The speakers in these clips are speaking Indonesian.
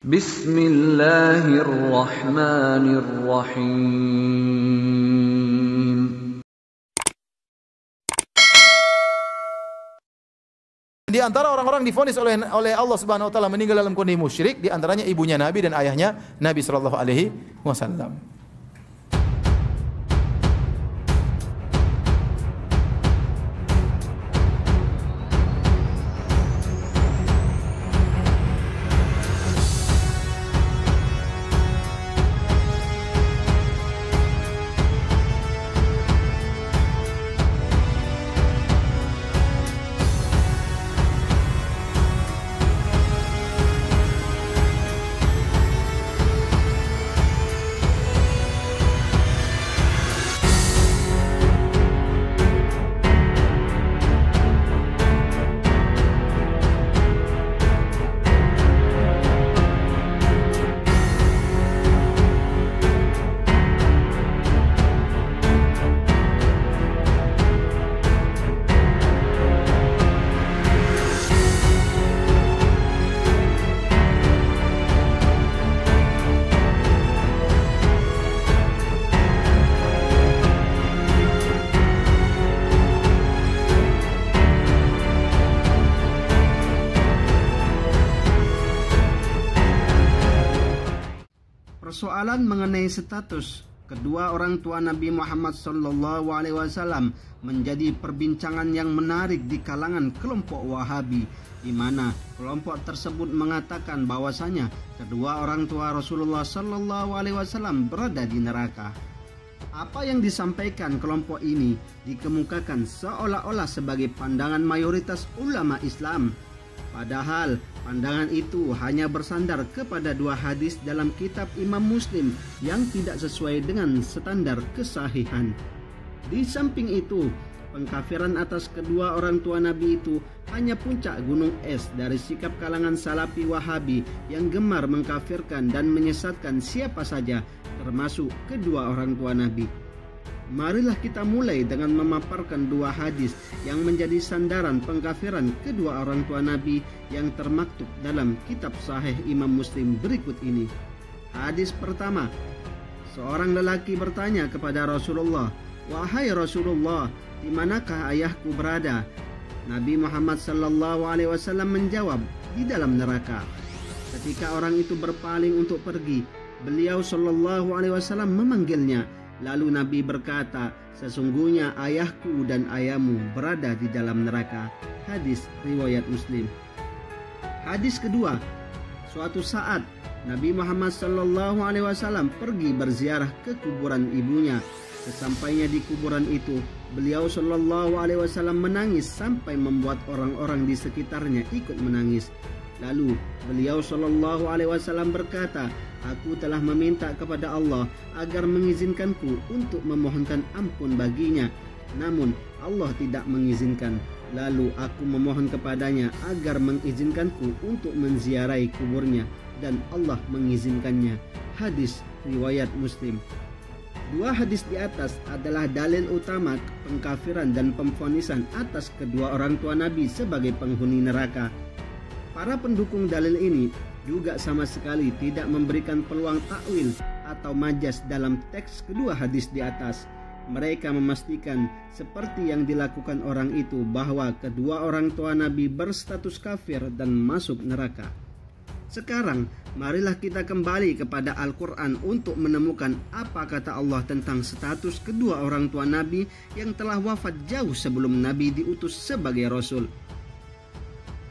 Bismillahirrahmanirrahim. Di antara orang-orang divonis oleh Allah Subhanahu wa taala meninggal dalam kondisi musyrik, di antaranya ibunya Nabi dan ayahnya Nabi sallallahu alaihi wasallam. Persoalan mengenai status kedua orang tua Nabi Muhammad SAW menjadi perbincangan yang menarik di kalangan kelompok Wahabi, di mana kelompok tersebut mengatakan bahwasanya kedua orang tua Rasulullah SAW berada di neraka. Apa yang disampaikan kelompok ini dikemukakan seolah-olah sebagai pandangan mayoritas ulama Islam. Padahal pandangan itu hanya bersandar kepada dua hadis dalam kitab Imam Muslim yang tidak sesuai dengan standar kesahihan. Di samping itu, pengkafiran atas kedua orang tua Nabi itu hanya puncak gunung es dari sikap kalangan Salafi Wahabi yang gemar mengkafirkan dan menyesatkan siapa saja, termasuk kedua orang tua Nabi. Marilah kita mulai dengan memaparkan dua hadis yang menjadi sandaran pengkafiran kedua orang tua Nabi yang termaktub dalam kitab Sahih Imam Muslim berikut ini. Hadis pertama, seorang lelaki bertanya kepada Rasulullah, "Wahai Rasulullah, di manakah ayahku berada?" Nabi Muhammad SAW menjawab, "Di dalam neraka." Ketika orang itu berpaling untuk pergi, beliau SAW memanggilnya. Lalu Nabi berkata, "Sesungguhnya ayahku dan ayahmu berada di dalam neraka." Hadis riwayat Muslim. Hadis kedua, suatu saat Nabi Muhammad SAW pergi berziarah ke kuburan ibunya. Sesampainya di kuburan itu, beliau SAW menangis sampai membuat orang-orang di sekitarnya ikut menangis. Lalu beliau SAW berkata, "Aku telah meminta kepada Allah agar mengizinkanku untuk memohonkan ampun baginya. Namun Allah tidak mengizinkan. Lalu aku memohon kepadanya agar mengizinkanku untuk menziarahi kuburnya, dan Allah mengizinkannya." Hadis riwayat Muslim. Dua hadis di atas adalah dalil utama pengkafiran dan pemvonisan atas kedua orang tua Nabi sebagai penghuni neraka. Para pendukung dalil ini juga sama sekali tidak memberikan peluang takwil atau majas dalam teks kedua hadis di atas. Mereka memastikan seperti yang dilakukan orang itu bahwa kedua orang tua Nabi berstatus kafir dan masuk neraka. Sekarang marilah kita kembali kepada Al-Quran untuk menemukan apa kata Allah tentang status kedua orang tua Nabi yang telah wafat jauh sebelum Nabi diutus sebagai Rasul.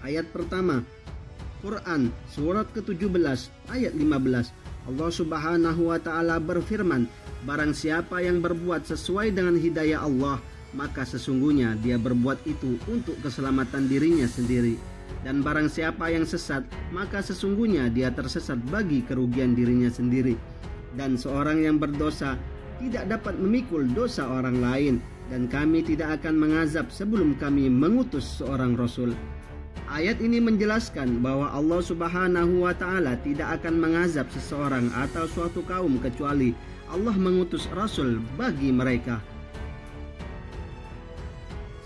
Ayat pertama, Quran surat ke-17 ayat 15. Allah Subhanahu wa taala berfirman, "Barang siapa yang berbuat sesuai dengan hidayah Allah, maka sesungguhnya dia berbuat itu untuk keselamatan dirinya sendiri. Dan barang siapa yang sesat, maka sesungguhnya dia tersesat bagi kerugian dirinya sendiri. Dan seorang yang berdosa tidak dapat memikul dosa orang lain, dan kami tidak akan mengazab sebelum kami mengutus seorang Rasul." Ayat ini menjelaskan bahwa Allah Subhanahu wa taala tidak akan mengazab seseorang atau suatu kaum kecuali Allah mengutus Rasul bagi mereka.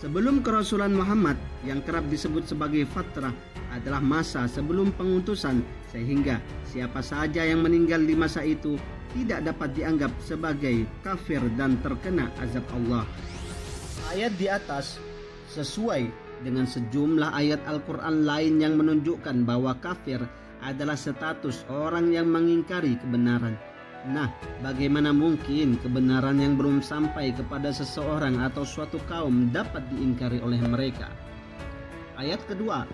Sebelum kerasulan Muhammad yang kerap disebut sebagai fatrah adalah masa sebelum pengutusan, sehingga siapa saja yang meninggal di masa itu tidak dapat dianggap sebagai kafir dan terkena azab Allah. Ayat di atas sesuai dengan sejumlah ayat Al-Quran lain yang menunjukkan bahwa kafir adalah status orang yang mengingkari kebenaran. Nah, bagaimana mungkin kebenaran yang belum sampai kepada seseorang atau suatu kaum dapat diingkari oleh mereka? Ayat kedua,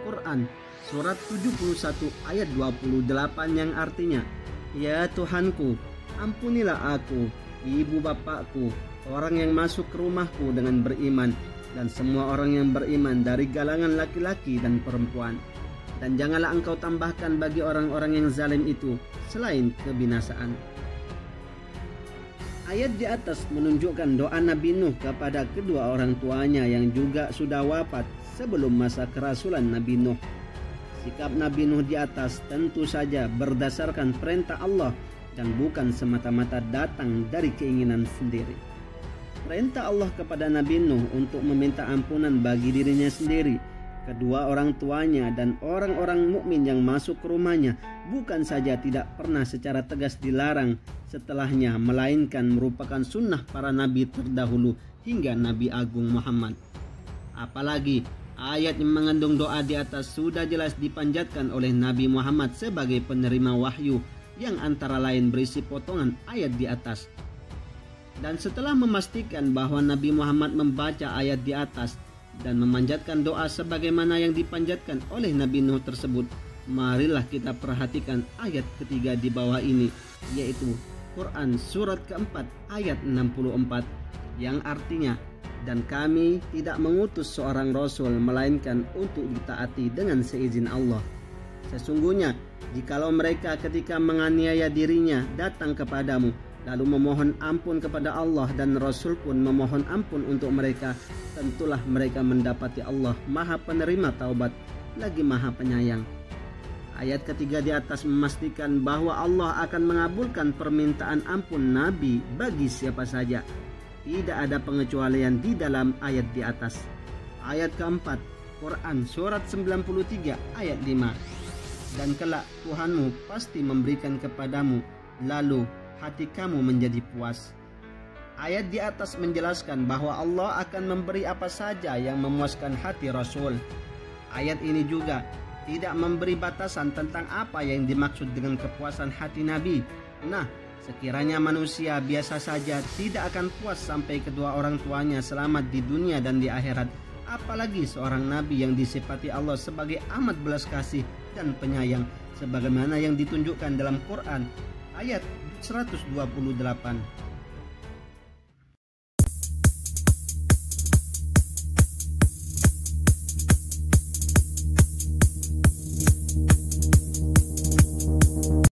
Quran surat 71 ayat 28 yang artinya, "Ya Tuhanku, ampunilah aku, ibu bapakku, orang yang masuk ke rumahku dengan beriman, dan semua orang yang beriman dari kalangan laki-laki dan perempuan. Dan janganlah engkau tambahkan bagi orang-orang yang zalim itu selain kebinasaan." Ayat di atas menunjukkan doa Nabi Nuh kepada kedua orang tuanya yang juga sudah wafat sebelum masa kerasulan Nabi Nuh. Sikap Nabi Nuh di atas tentu saja berdasarkan perintah Allah dan bukan semata-mata datang dari keinginan sendiri. Perintah Allah kepada Nabi Nuh untuk meminta ampunan bagi dirinya sendiri, kedua orang tuanya, dan orang-orang mukmin yang masuk ke rumahnya bukan saja tidak pernah secara tegas dilarang setelahnya, melainkan merupakan sunnah para nabi terdahulu hingga Nabi Agung Muhammad. Apalagi ayat yang mengandung doa di atas sudah jelas dipanjatkan oleh Nabi Muhammad sebagai penerima wahyu, yang antara lain berisi potongan ayat di atas. Dan setelah memastikan bahwa Nabi Muhammad membaca ayat di atas dan memanjatkan doa sebagaimana yang dipanjatkan oleh Nabi Nuh tersebut, marilah kita perhatikan ayat ketiga di bawah ini, yaitu Quran surat keempat ayat 64 yang artinya, "Dan kami tidak mengutus seorang rasul melainkan untuk ditaati dengan seizin Allah. Sesungguhnya jikalau mereka ketika menganiaya dirinya datang kepadamu lalu memohon ampun kepada Allah dan Rasul pun memohon ampun untuk mereka, tentulah mereka mendapati Allah Maha Penerima Taubat lagi Maha Penyayang." Ayat ketiga di atas memastikan bahwa Allah akan mengabulkan permintaan ampun Nabi bagi siapa saja. Tidak ada pengecualian di dalam ayat di atas. Ayat keempat, Quran surat 93 ayat 5. "Dan kelak Tuhanmu pasti memberikan kepadamu, lalu hati kamu menjadi puas." Ayat di atas menjelaskan bahwa Allah akan memberi apa saja yang memuaskan hati Rasul. Ayat ini juga tidak memberi batasan tentang apa yang dimaksud dengan kepuasan hati Nabi. Nah, sekiranya manusia biasa saja tidak akan puas sampai kedua orang tuanya selamat di dunia dan di akhirat, apalagi seorang Nabi yang disifati Allah sebagai amat belas kasih dan penyayang, sebagaimana yang ditunjukkan dalam Quran ayat 128.